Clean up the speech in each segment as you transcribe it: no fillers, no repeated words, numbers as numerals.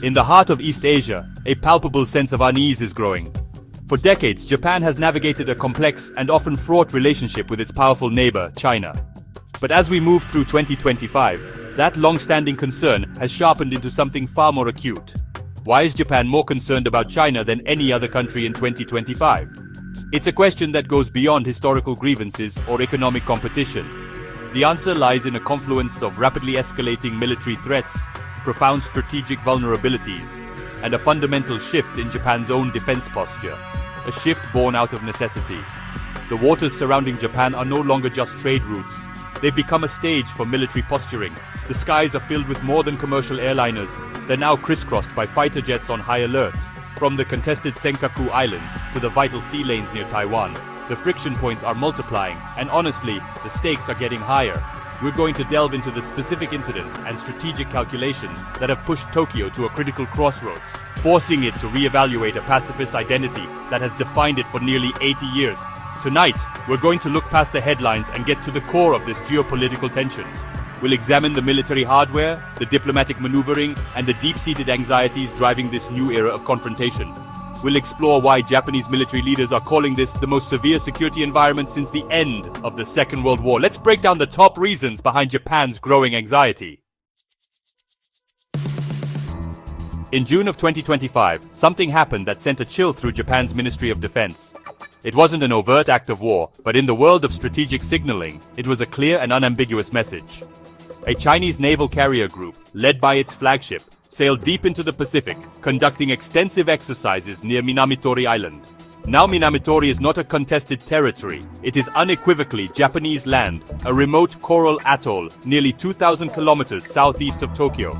In the heart of East Asia, a palpable sense of unease is growing. For decades, Japan has navigated a complex and often fraught relationship with its powerful neighbor, China. But as we move through 2025, that long-standing concern has sharpened into something far more acute. Why is Japan more concerned about China than any other country in 2025? It's a question that goes beyond historical grievances or economic competition. The answer lies in a confluence of rapidly escalating military threats, profound strategic vulnerabilities, and a fundamental shift in Japan's own defense posture, a shift born out of necessity. The waters surrounding Japan are no longer just trade routes. They've become a stage for military posturing. The skies are filled with more than commercial airliners. They're now crisscrossed by fighter jets on high alert. From the contested Senkaku Islands to the vital sea lanes near Taiwan, the friction points are multiplying, and honestly, the stakes are getting higher. We're going to delve into the specific incidents and strategic calculations that have pushed Tokyo to a critical crossroads, forcing it to reevaluate a pacifist identity that has defined it for nearly 80 years. Tonight, we're going to look past the headlines and get to the core of this geopolitical tension. We'll examine the military hardware, the diplomatic maneuvering, and the deep-seated anxieties driving this new era of confrontation. We'll explore why Japanese military leaders are calling this the most severe security environment since the end of the Second World War. Let's break down the top reasons behind Japan's growing anxiety. In June of 2025, something happened that sent a chill through Japan's Ministry of Defense. It wasn't an overt act of war, but in the world of strategic signaling, it was a clear and unambiguous message. A Chinese naval carrier group, led by its flagship, sailed deep into the Pacific, conducting extensive exercises near Minamitори Island. Now Minamitори is not a contested territory. It is unequivocally Japanese land, a remote coral atoll nearly 2,000 kilometers southeast of Tokyo.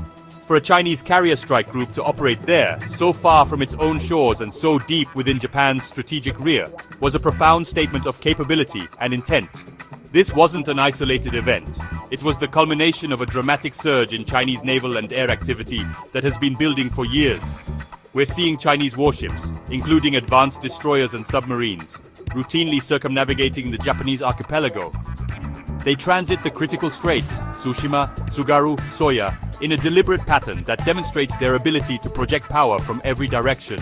For a Chinese carrier strike group to operate there, so far from its own shores and so deep within Japan's strategic rear, was a profound statement of capability and intent. This wasn't an isolated event. It was the culmination of a dramatic surge in Chinese naval and air activity that has been building for years. We're seeing Chinese warships, including advanced destroyers and submarines, routinely circumnavigating the Japanese archipelago. They transit the critical straits, Tsushima, Tsugaru, Soya, in a deliberate pattern that demonstrates their ability to project power from every direction.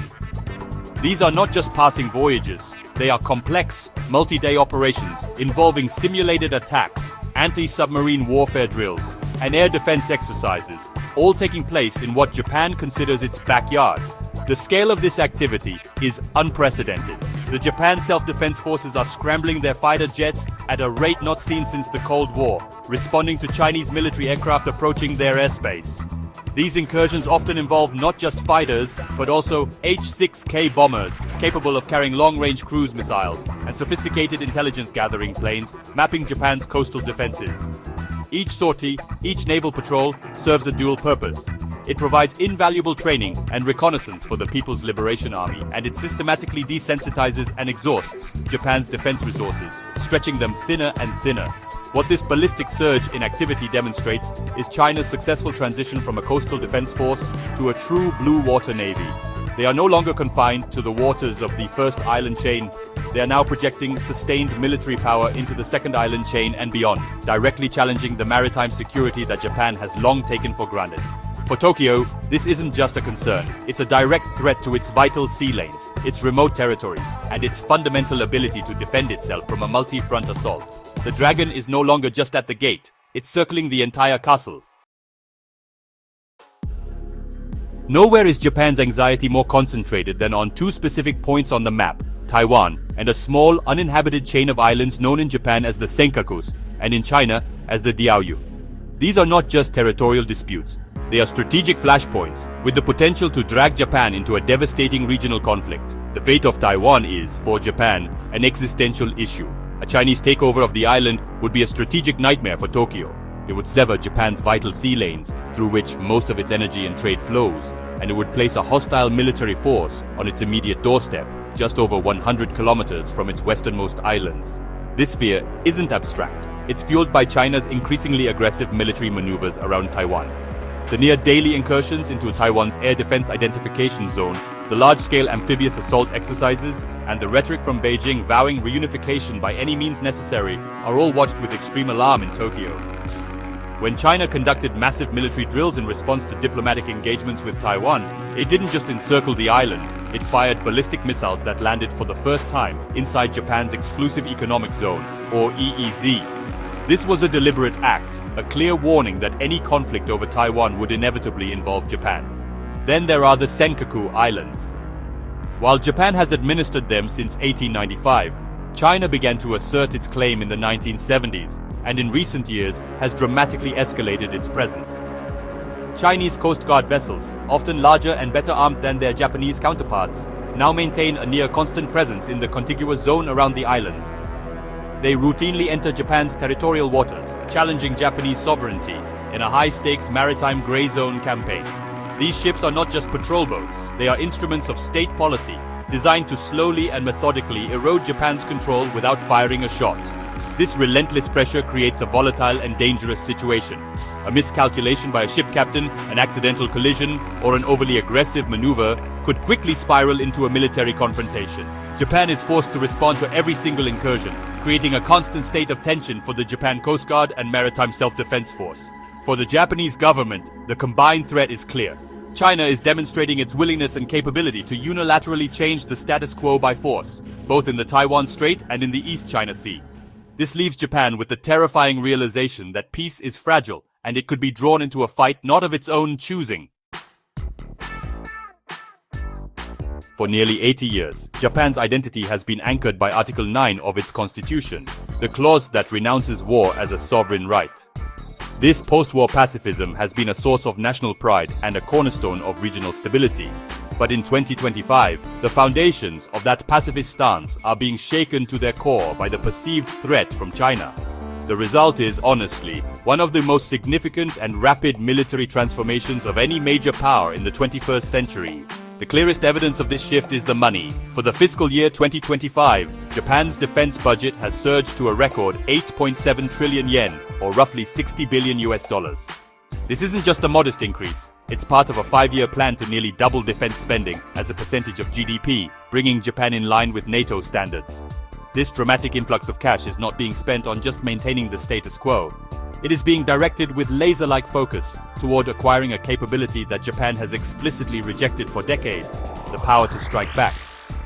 These are not just passing voyages. They are complex, multi-day operations involving simulated attacks, anti-submarine warfare drills, and air defense exercises, all taking place in what Japan considers its backyard. The scale of this activity is unprecedented. The Japan Self-Defense Forces are scrambling their fighter jets at a rate not seen since the Cold War, responding to Chinese military aircraft approaching their airspace. These incursions often involve not just fighters, but also H-6K bombers, capable of carrying long-range cruise missiles, and sophisticated intelligence-gathering planes mapping Japan's coastal defenses. Each sortie, each naval patrol, serves a dual purpose. It provides invaluable training and reconnaissance for the People's Liberation Army, and it systematically desensitizes and exhausts Japan's defense resources, stretching them thinner and thinner. What this ballistic surge in activity demonstrates is China's successful transition from a coastal defense force to a true blue water navy. They are no longer confined to the waters of the first island chain. They are now projecting sustained military power into the second island chain and beyond, directly challenging the maritime security that Japan has long taken for granted. For Tokyo, this isn't just a concern. It's a direct threat to its vital sea lanes, its remote territories, and its fundamental ability to defend itself from a multi-front assault. The dragon is no longer just at the gate. It's circling the entire castle. Nowhere is Japan's anxiety more concentrated than on two specific points on the map, Taiwan and a small, uninhabited chain of islands known in Japan as the Senkakus, and in China as the Diaoyu. These are not just territorial disputes. They are strategic flashpoints, with the potential to drag Japan into a devastating regional conflict. The fate of Taiwan is, for Japan, an existential issue. A Chinese takeover of the island would be a strategic nightmare for Tokyo. It would sever Japan's vital sea lanes, through which most of its energy and trade flows, and it would place a hostile military force on its immediate doorstep, just over 100 kilometers from its westernmost islands. This fear isn't abstract. It's fueled by China's increasingly aggressive military maneuvers around Taiwan. The near-daily incursions into Taiwan's air defense identification zone, the large-scale amphibious assault exercises, and the rhetoric from Beijing vowing reunification by any means necessary are all watched with extreme alarm in Tokyo. When China conducted massive military drills in response to diplomatic engagements with Taiwan, it didn't just encircle the island, it fired ballistic missiles that landed for the first time inside Japan's exclusive economic zone, or EEZ. This was a deliberate act, a clear warning that any conflict over Taiwan would inevitably involve Japan. Then there are the Senkaku Islands. While Japan has administered them since 1895, China began to assert its claim in the 1970s, and in recent years has dramatically escalated its presence. Chinese Coast Guard vessels, often larger and better armed than their Japanese counterparts, now maintain a near-constant presence in the contiguous zone around the islands. They routinely enter Japan's territorial waters, challenging Japanese sovereignty in a high-stakes maritime gray zone campaign. These ships are not just patrol boats, they are instruments of state policy, designed to slowly and methodically erode Japan's control without firing a shot. This relentless pressure creates a volatile and dangerous situation. A miscalculation by a ship captain, an accidental collision, or an overly aggressive maneuver could quickly spiral into a military confrontation. Japan is forced to respond to every single incursion, creating a constant state of tension for the Japan Coast Guard and Maritime Self-Defense Force. For the Japanese government, the combined threat is clear. China is demonstrating its willingness and capability to unilaterally change the status quo by force, both in the Taiwan Strait and in the East China Sea. This leaves Japan with the terrifying realization that peace is fragile and it could be drawn into a fight not of its own choosing. For nearly 80 years, Japan's identity has been anchored by Article 9 of its constitution, the clause that renounces war as a sovereign right. This post-war pacifism has been a source of national pride and a cornerstone of regional stability. But in 2025, the foundations of that pacifist stance are being shaken to their core by the perceived threat from China. The result is, honestly, one of the most significant and rapid military transformations of any major power in the 21st century. The clearest evidence of this shift is the money. For the fiscal year 2025, Japan's defense budget has surged to a record 8.7 trillion yen, or roughly $60 billion. This isn't just a modest increase. It's part of a 5-year plan to nearly double defense spending as a percentage of GDP, bringing Japan in line with NATO standards. This dramatic influx of cash is not being spent on just maintaining the status quo. It is being directed with laser-like focus toward acquiring a capability that Japan has explicitly rejected for decades, the power to strike back.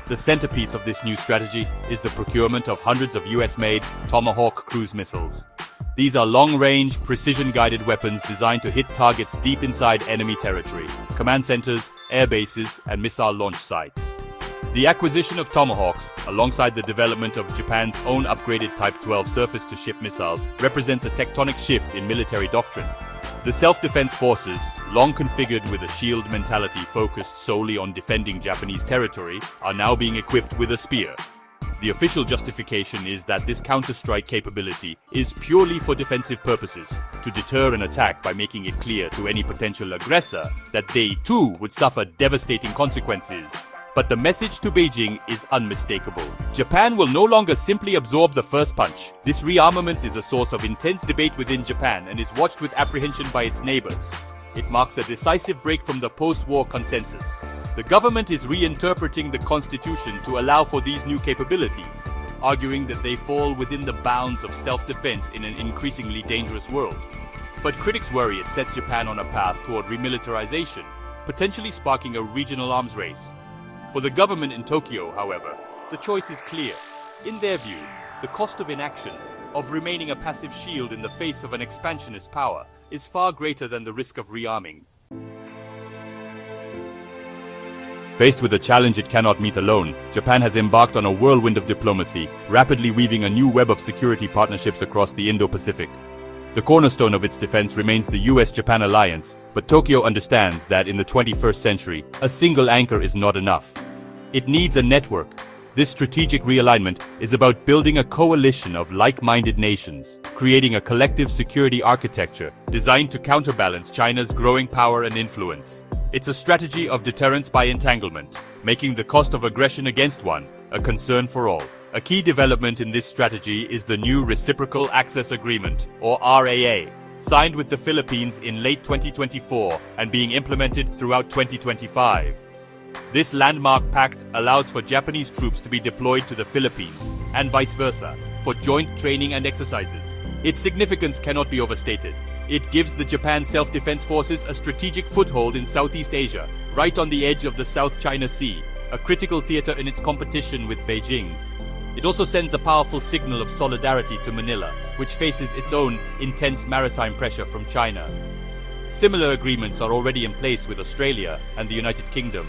The centerpiece of this new strategy is the procurement of hundreds of US-made Tomahawk cruise missiles. These are long-range, precision-guided weapons designed to hit targets deep inside enemy territory, command centers, air bases, and missile launch sites. The acquisition of Tomahawks, alongside the development of Japan's own upgraded Type 12 surface-to-ship missiles, represents a tectonic shift in military doctrine. The self-defense forces, long configured with a shield mentality focused solely on defending Japanese territory, are now being equipped with a spear. The official justification is that this counter-strike capability is purely for defensive purposes, to deter an attack by making it clear to any potential aggressor that they too would suffer devastating consequences. But the message to Beijing is unmistakable. Japan will no longer simply absorb the first punch. This rearmament is a source of intense debate within Japan and is watched with apprehension by its neighbors. It marks a decisive break from the post-war consensus. The government is reinterpreting the constitution to allow for these new capabilities, arguing that they fall within the bounds of self-defense in an increasingly dangerous world. But critics worry it sets Japan on a path toward remilitarization, potentially sparking a regional arms race. For the government in Tokyo, however, the choice is clear. In their view, the cost of inaction, of remaining a passive shield in the face of an expansionist power, is far greater than the risk of rearming. Faced with a challenge it cannot meet alone, Japan has embarked on a whirlwind of diplomacy, rapidly weaving a new web of security partnerships across the Indo-Pacific. The cornerstone of its defense remains the US-Japan alliance, but Tokyo understands that in the 21st century, a single anchor is not enough. It needs a network. This strategic realignment is about building a coalition of like-minded nations, creating a collective security architecture designed to counterbalance China's growing power and influence. It's a strategy of deterrence by entanglement, making the cost of aggression against one a concern for all. A key development in this strategy is the new Reciprocal Access Agreement, or RAA, signed with the Philippines in late 2024 and being implemented throughout 2025. This landmark pact allows for Japanese troops to be deployed to the Philippines, and vice versa, for joint training and exercises. Its significance cannot be overstated. It gives the Japan Self-Defense Forces a strategic foothold in Southeast Asia, right on the edge of the South China Sea, a critical theater in its competition with Beijing. It also sends a powerful signal of solidarity to Manila, which faces its own intense maritime pressure from China. Similar agreements are already in place with Australia and the United Kingdom.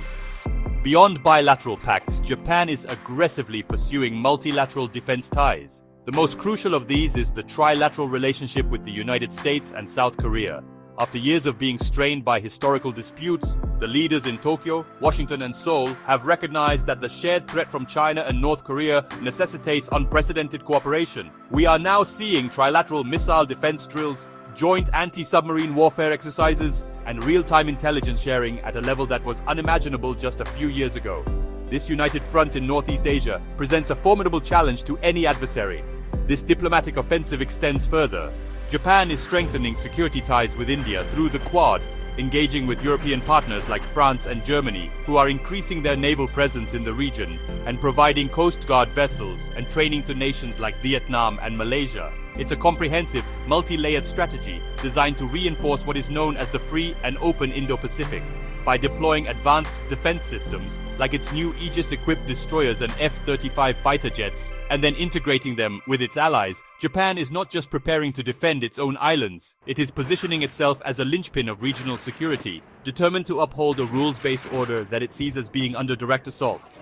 Beyond bilateral pacts, Japan is aggressively pursuing multilateral defense ties. The most crucial of these is the trilateral relationship with the United States and South Korea. After years of being strained by historical disputes, the leaders in Tokyo, Washington, and Seoul have recognized that the shared threat from China and North Korea necessitates unprecedented cooperation. We are now seeing trilateral missile defense drills, joint anti-submarine warfare exercises, and real-time intelligence sharing at a level that was unimaginable just a few years ago. This united front in Northeast Asia presents a formidable challenge to any adversary. This diplomatic offensive extends further. Japan is strengthening security ties with India through the Quad, engaging with European partners like France and Germany, who are increasing their naval presence in the region and providing Coast Guard vessels and training to nations like Vietnam and Malaysia. It's a comprehensive, multi-layered strategy designed to reinforce what is known as the free and open Indo-Pacific. By deploying advanced defense systems like its new Aegis-equipped destroyers and F-35 fighter jets, and then integrating them with its allies, Japan is not just preparing to defend its own islands, it is positioning itself as a linchpin of regional security, determined to uphold a rules-based order that it sees as being under direct assault.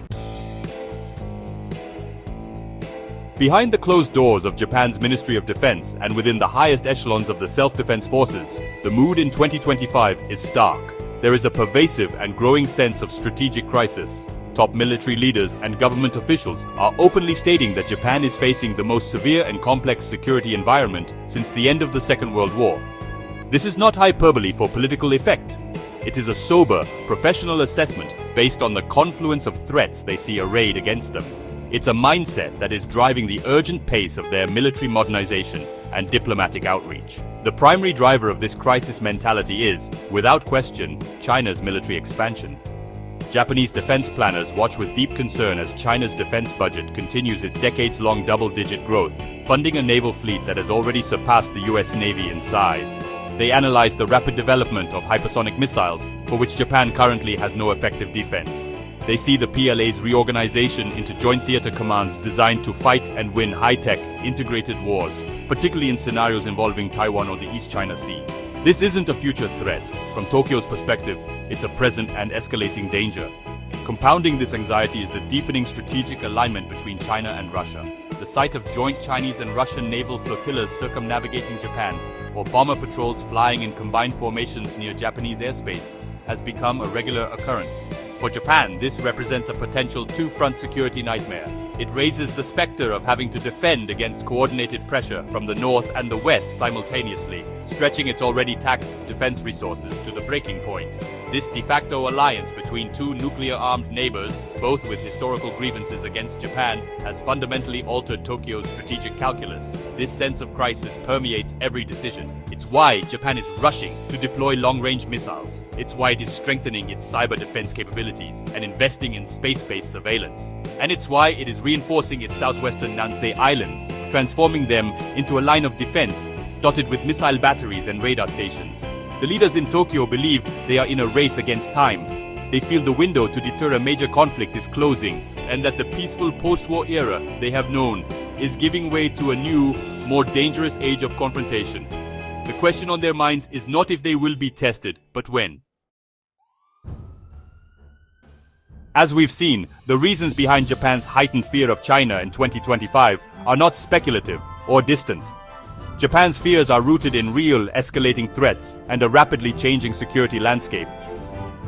Behind the closed doors of Japan's Ministry of Defense and within the highest echelons of the self-defense forces, the mood in 2025 is stark. There is a pervasive and growing sense of strategic crisis. Top military leaders and government officials are openly stating that Japan is facing the most severe and complex security environment since the end of the Second World War. This is not hyperbole for political effect. It is a sober, professional assessment based on the confluence of threats they see arrayed against them. It's a mindset that is driving the urgent pace of their military modernization and diplomatic outreach. The primary driver of this crisis mentality is, without question, China's military expansion. Japanese defense planners watch with deep concern as China's defense budget continues its decades-long double-digit growth, funding a naval fleet that has already surpassed the US Navy in size. They analyze the rapid development of hypersonic missiles, for which Japan currently has no effective defense. They see the PLA's reorganization into joint theater commands designed to fight and win high-tech, integrated wars, particularly in scenarios involving Taiwan or the East China Sea. This isn't a future threat. From Tokyo's perspective, it's a present and escalating danger. Compounding this anxiety is the deepening strategic alignment between China and Russia. The sight of joint Chinese and Russian naval flotillas circumnavigating Japan, or bomber patrols flying in combined formations near Japanese airspace, has become a regular occurrence. For Japan, this represents a potential two-front security nightmare. It raises the specter of having to defend against coordinated pressure from the north and the west simultaneously, stretching its already taxed defense resources to the breaking point. This de facto alliance between two nuclear-armed neighbors, both with historical grievances against Japan, has fundamentally altered Tokyo's strategic calculus. This sense of crisis permeates every decision. It's why Japan is rushing to deploy long-range missiles. It's why it is strengthening its cyber defense capabilities and investing in space-based surveillance. And it's why it is reinforcing its southwestern Nansei Islands, transforming them into a line of defense dotted with missile batteries and radar stations. The leaders in Tokyo believe they are in a race against time. They feel the window to deter a major conflict is closing, and that the peaceful post-war era they have known is giving way to a new, more dangerous age of confrontation. The question on their minds is not if they will be tested, but when. As we've seen, the reasons behind Japan's heightened fear of China in 2025 are not speculative or distant. Japan's fears are rooted in real, escalating threats and a rapidly changing security landscape.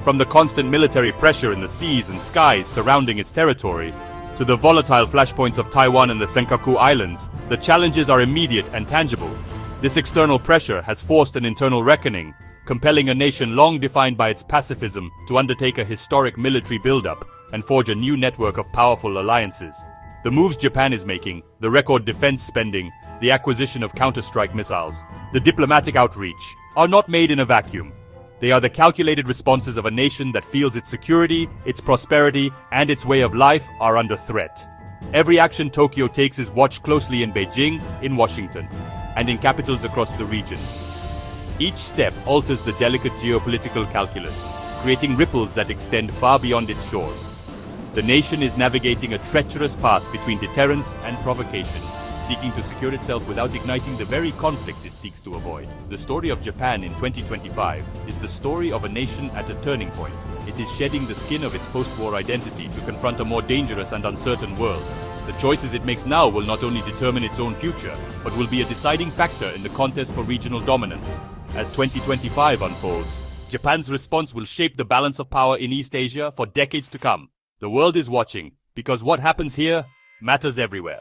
From the constant military pressure in the seas and skies surrounding its territory, to the volatile flashpoints of Taiwan and the Senkaku Islands, the challenges are immediate and tangible. This external pressure has forced an internal reckoning, compelling a nation long defined by its pacifism to undertake a historic military buildup and forge a new network of powerful alliances. The moves Japan is making, the record defense spending, the acquisition of counter-strike missiles, the diplomatic outreach, are not made in a vacuum. They are the calculated responses of a nation that feels its security, its prosperity, and its way of life are under threat. Every action Tokyo takes is watched closely in Beijing, in Washington, and in capitals across the region. Each step alters the delicate geopolitical calculus, creating ripples that extend far beyond its shores. The nation is navigating a treacherous path between deterrence and provocation, seeking to secure itself without igniting the very conflict it seeks to avoid. The story of Japan in 2025 is the story of a nation at a turning point. It is shedding the skin of its post-war identity to confront a more dangerous and uncertain world. The choices it makes now will not only determine its own future, but will be a deciding factor in the contest for regional dominance. As 2025 unfolds, Japan's response will shape the balance of power in East Asia for decades to come. The world is watching, because what happens here matters everywhere.